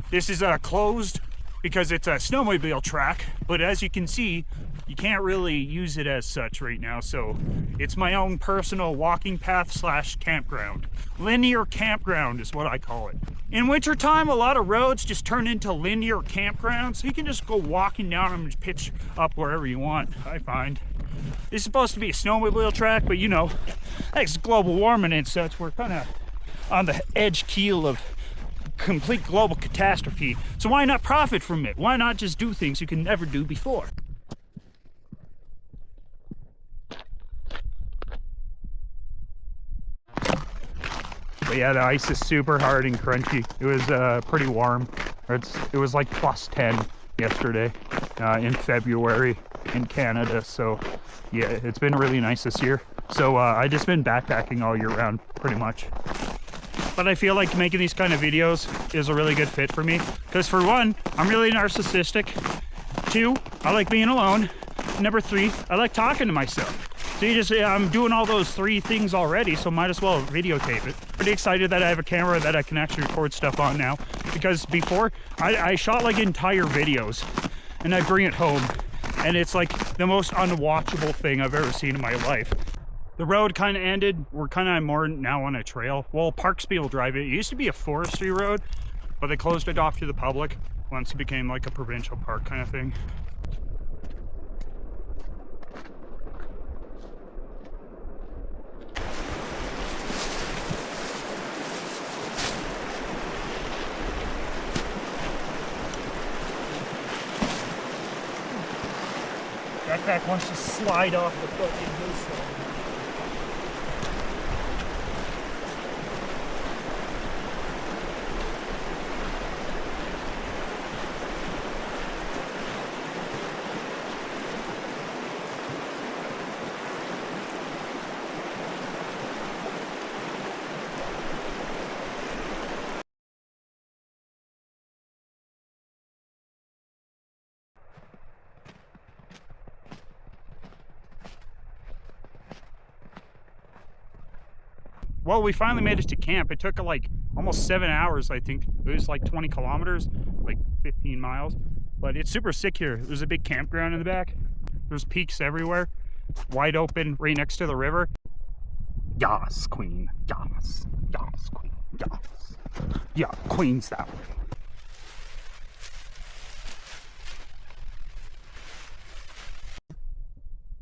This is closed because it's a snowmobile track, but as you can see, you can't really use it as such right now, so it's my own personal walking path slash campground. Linear campground is what I call it. In wintertime, a lot of roads just turn into linear campgrounds, so you can just go walking down them and just pitch up wherever you want, I find. This is supposed to be a snowmobile track, but you know, thanks to global warming and such, we're kind of on the edge keel of complete global catastrophe. So why not profit from it? Why not just do things you can never do before? But yeah, the ice is super hard and crunchy. It was pretty warm. It was like plus 10 yesterday in February in Canada. So yeah, it's been really nice this year. So I just been backpacking all year round pretty much. But I feel like making these kind of videos is a really good fit for me. Because for one, I'm really narcissistic. Two, I like being alone. Number three, I like talking to myself. So I'm doing all those three things already, so might as well videotape it. Pretty excited that I have a camera that I can actually record stuff on now. Because before, I shot like entire videos and I bring it home. And it's like the most unwatchable thing I've ever seen in my life. The road kind of ended. We're kind of more now on a trail. Well, Parksville Drive, it used to be a forestry road, but they closed it off to the public once it became like a provincial park kind of thing. Backpack wants to slide off the fucking hillside. Well, we finally made it to camp. It took like almost 7 hours, I think. It was like 20 kilometers, like 15 miles. But it's super sick here. There's a big campground in the back. There's peaks everywhere. Wide open, right next to the river. Yas, queen. Yas. Yas, queen. Yas. Yeah, queen's that way.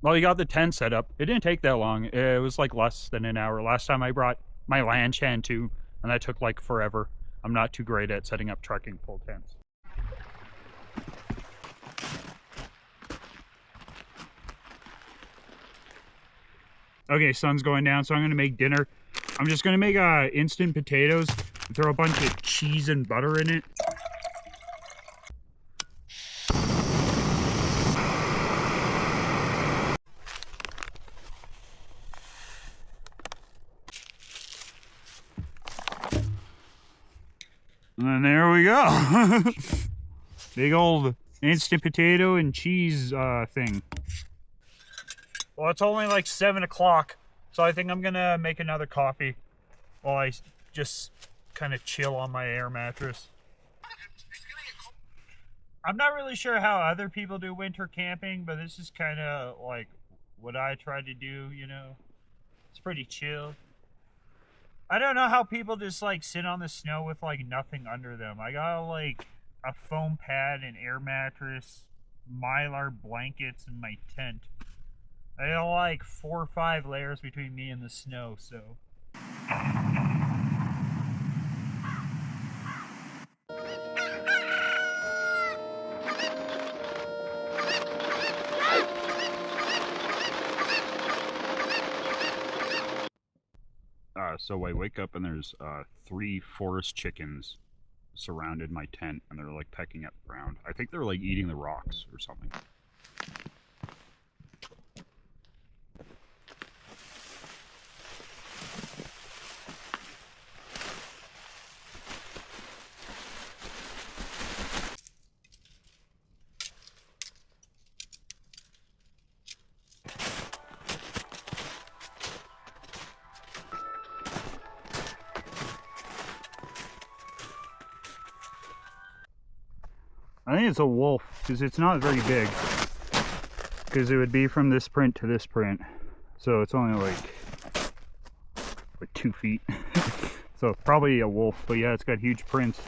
Well, you got the tent set up. It didn't take that long. It was like less than an hour. Last time I brought my Lanchan too, and that took like forever. I'm not too great at setting up trekking pole tents. Okay, sun's going down, so I'm gonna make dinner. I'm just gonna make instant potatoes and throw a bunch of cheese and butter in it. And then there we go. Big old instant potato and cheese thing. Well, it's only like 7 o'clock, so I think I'm gonna make another coffee while I just kind of chill on my air mattress. I'm not really sure how other people do winter camping, but this is kind of like what I try to do, you know? It's pretty chill. I don't know how people just like sit on the snow with like nothing under them. I got like a foam pad, an air mattress, Mylar blankets, and my tent. I got like 4 or 5 layers between me and the snow, so. So I wake up and there's 3 forest chickens surrounded my tent, and they're like pecking at the ground. I think they're like eating the rocks or something. I think it's a wolf because it's not very big. Because it would be from this print to this print. So it's only like 2 feet. So probably a wolf, but yeah, it's got huge prints.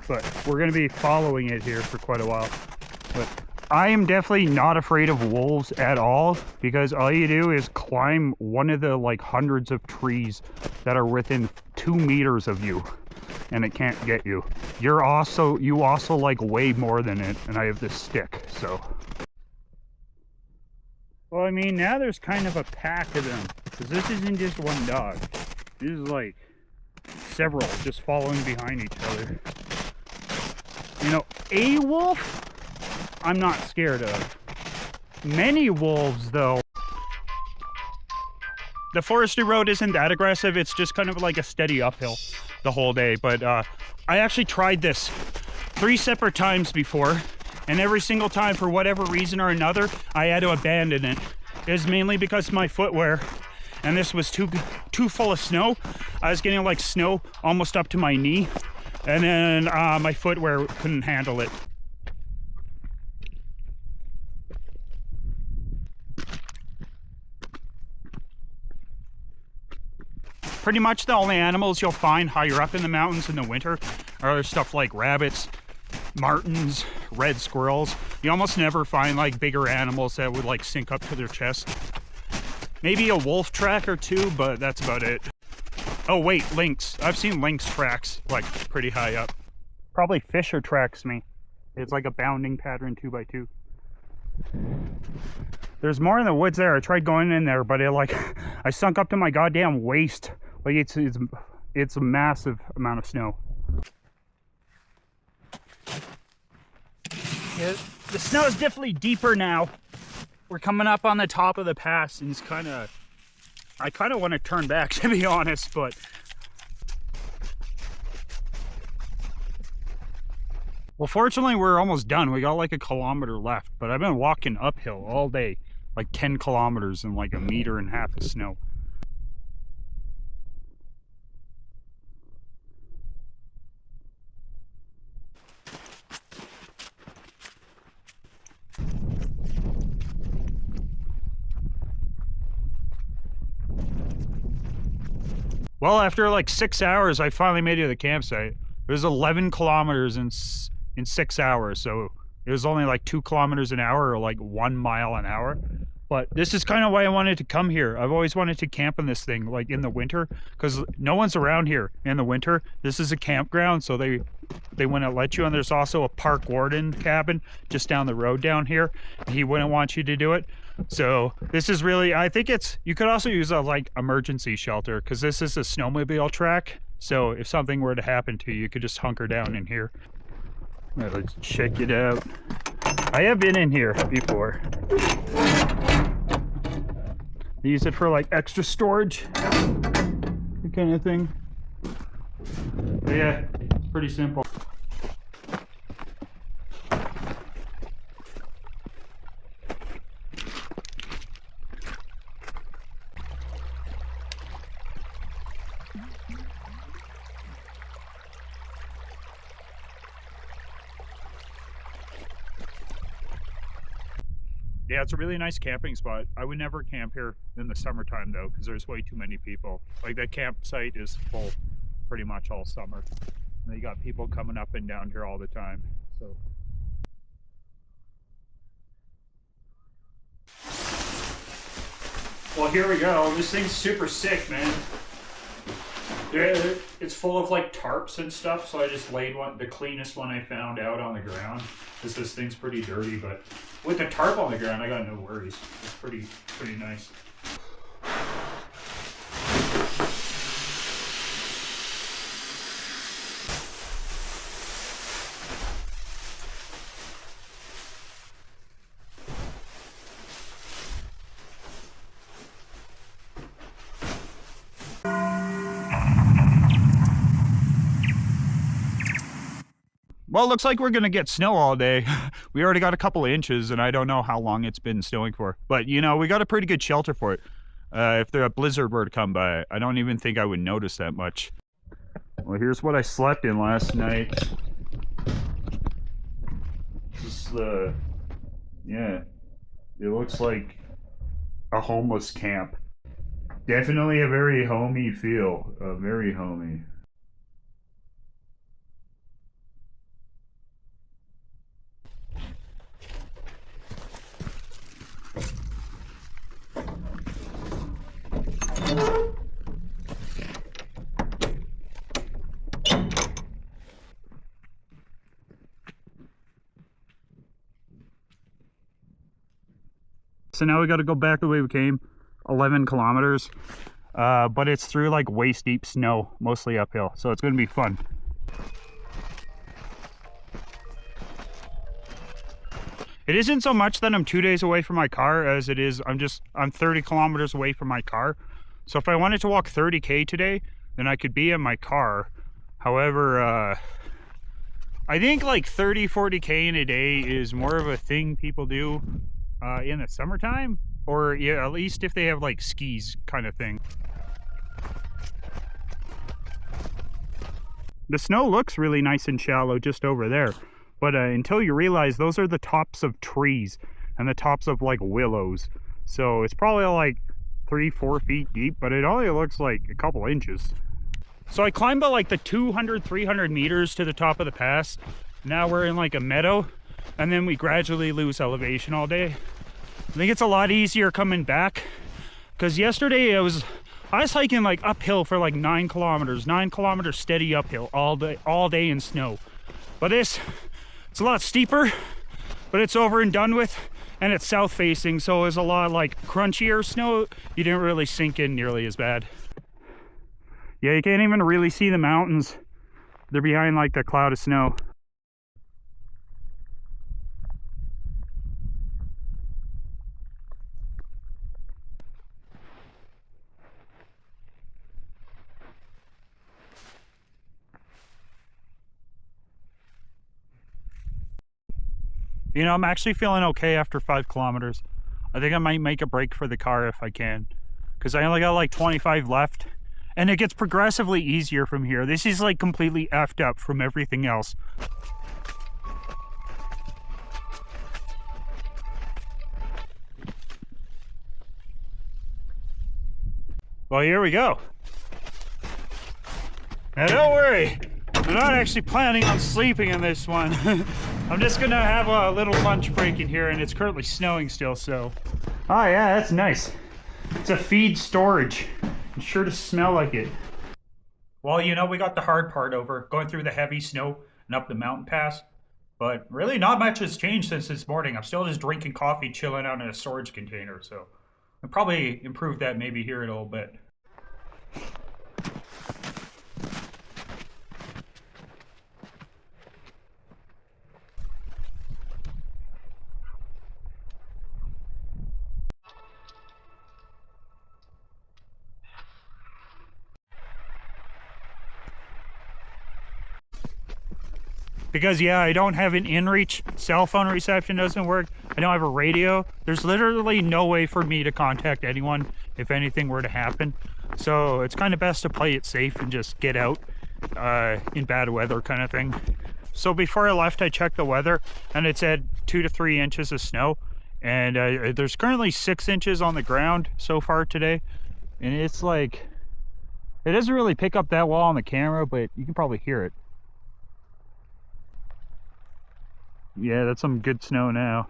But we're going to be following it here for quite a while. But I am definitely not afraid of wolves at all, because all you do is climb one of the like hundreds of trees that are within 2 meters of you, and it can't get you. You also like way more than it, and I have this stick, so. Well, I mean, now there's kind of a pack of them, because this isn't just one dog. This is like several just following behind each other. You know, a wolf, I'm not scared of. Many wolves, though. The forestry road isn't that aggressive. It's just kind of like a steady uphill the whole day. But I actually tried this 3 separate times before, and every single time, for whatever reason or another, I had to abandon it. It was mainly because my footwear, and this was too full of snow. I was getting like snow almost up to my knee, and then my footwear couldn't handle it. Pretty much the only animals you'll find higher up in the mountains in the winter are stuff like rabbits, martens, red squirrels. You almost never find like bigger animals that would like sink up to their chest. Maybe a wolf track or 2, but that's about it. Oh wait, lynx. I've seen lynx tracks like pretty high up. Probably Fisher tracks me. It's like a bounding pattern 2x2. There's more in the woods there. I tried going in there, but I sunk up to my goddamn waist. Like it's a massive amount of snow. Yeah, the snow is definitely deeper now. We're coming up on the top of the pass, and I kind of want to turn back, to be honest, but well, fortunately we're almost done. We got like 1 kilometer left, but I've been walking uphill all day, like 10 kilometers in like 1.5 meters of snow. Well, after like 6 hours, I finally made it to the campsite. It was 11 kilometers in 6 hours, so it was only like 2 kilometers an hour, or like 1 mile an hour. But this is kind of why I wanted to come here. I've always wanted to camp in this thing, like in the winter, because no one's around here in the winter. This is a campground, so they wouldn't let you. And there's also a park warden cabin just down the road down here. He wouldn't want you to do it. So this is really, I think you could also use a like emergency shelter, because this is a snowmobile track. So if something were to happen to you, you could just hunker down in here. Let's check it out. I have been in here before. I use it for like extra storage, that kind of thing. But yeah, it's pretty simple. Yeah, it's a really nice camping spot. I would never camp here in the summertime though, because there's way too many people. Like that campsite is full pretty much all summer. And you got people coming up and down here all the time. So well, here we go. This thing's super sick, man. It's full of like tarps and stuff, so I just laid the cleanest one I found out on the ground, because this thing's pretty dirty, but with the tarp on the ground, I got no worries. It's pretty nice. Well, it looks like we're gonna get snow all day. We already got a couple of inches, and I don't know how long it's been snowing for. But, you know, we got a pretty good shelter for it. If a blizzard were to come by, I don't even think I would notice that much. Well, here's what I slept in last night. is the, yeah, it looks like a homeless camp. Definitely a very homey feel, very homey. So now we got to go back the way we came, 11 kilometers, but it's through like waist deep snow, mostly uphill, so it's going to be fun. It isn't so much that I'm 2 days away from my car as it is I'm 30 kilometers away from my car. So if I wanted to walk 30K today, then I could be in my car. However, I think like 40K in a day is more of a thing people do in the summertime, or yeah, at least if they have like skis kind of thing. The snow looks really nice and shallow just over there, but until you realize those are the tops of trees and the tops of like willows, so it's probably like 3-4 feet deep, but it only looks like a couple inches. So I climbed about like the 200-300 meters to the top of the pass. Now we're in like a meadow, and then we gradually lose elevation all day. I think it's a lot easier coming back, because yesterday I was hiking like uphill for like 9 kilometers steady uphill all day in snow. But it's a lot steeper, but it's over and done with, and it's south facing, so it's a lot like crunchier snow. You didn't really sink in nearly as bad. Yeah, you can't even really see the mountains. They're behind like the cloud of snow. You know, I'm actually feeling okay after 5 kilometers. I think I might make a break for the car if I can, because I only got like 25 left, and it gets progressively easier from here. This is like completely effed up from everything else. Well, here we go. Now don't worry, I'm not actually planning on sleeping in this one. I'm just gonna have a little lunch break in here, and it's currently snowing still, so. Oh yeah, that's nice. It's a feed storage. It's sure to smell like it. Well, you know, we got the hard part over, going through the heavy snow and up the mountain pass. But really not much has changed since this morning. I'm still just drinking coffee, chilling out in a storage container, so I'll probably improve that maybe here in a little bit. Because yeah, I don't have an inReach, cell phone reception doesn't work, I don't have a radio. There's literally no way for me to contact anyone if anything were to happen. So it's kind of best to play it safe and just get out in bad weather kind of thing. So before I left, I checked the weather, and it said 2 to 3 inches of snow. And there's currently 6 inches on the ground so far today. And it's like, it doesn't really pick up that well on the camera, but you can probably hear it. Yeah, that's some good snow now.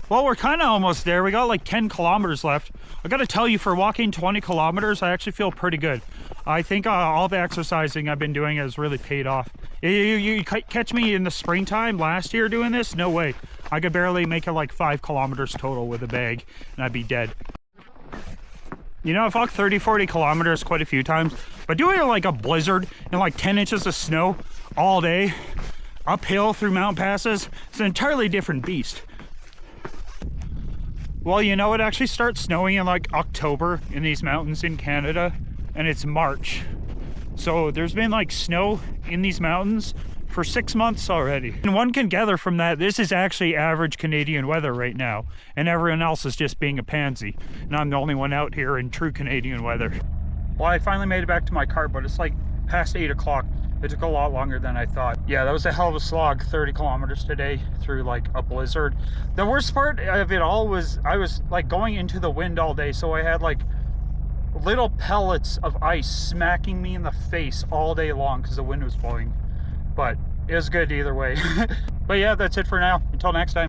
Well, we're kind of almost there. We got like 10 kilometers left. I gotta tell you, for walking 20 kilometers, I actually feel pretty good. I think all the exercising I've been doing has really paid off. You catch me in the springtime last year doing this? No way. I could barely make it like 5 kilometers total with a bag, and I'd be dead. You know, I've walked 30-40 kilometers quite a few times, but doing it like a blizzard and like 10 inches of snow all day, uphill through mountain passes, it's an entirely different beast. Well, you know, it actually starts snowing in like October in these mountains in Canada, and it's March. So there's been like snow in these mountains for 6 months already. And one can gather from that, this is actually average Canadian weather right now, and everyone else is just being a pansy. And I'm the only one out here in true Canadian weather. Well, I finally made it back to my car, but it's like past 8 o'clock. It took a lot longer than I thought. Yeah, that was a hell of a slog, 30 kilometers today through like a blizzard. The worst part of it all was I was like going into the wind all day, so I had like little pellets of ice smacking me in the face all day long because the wind was blowing. But it was good either way. But yeah, that's it for now. Until next time.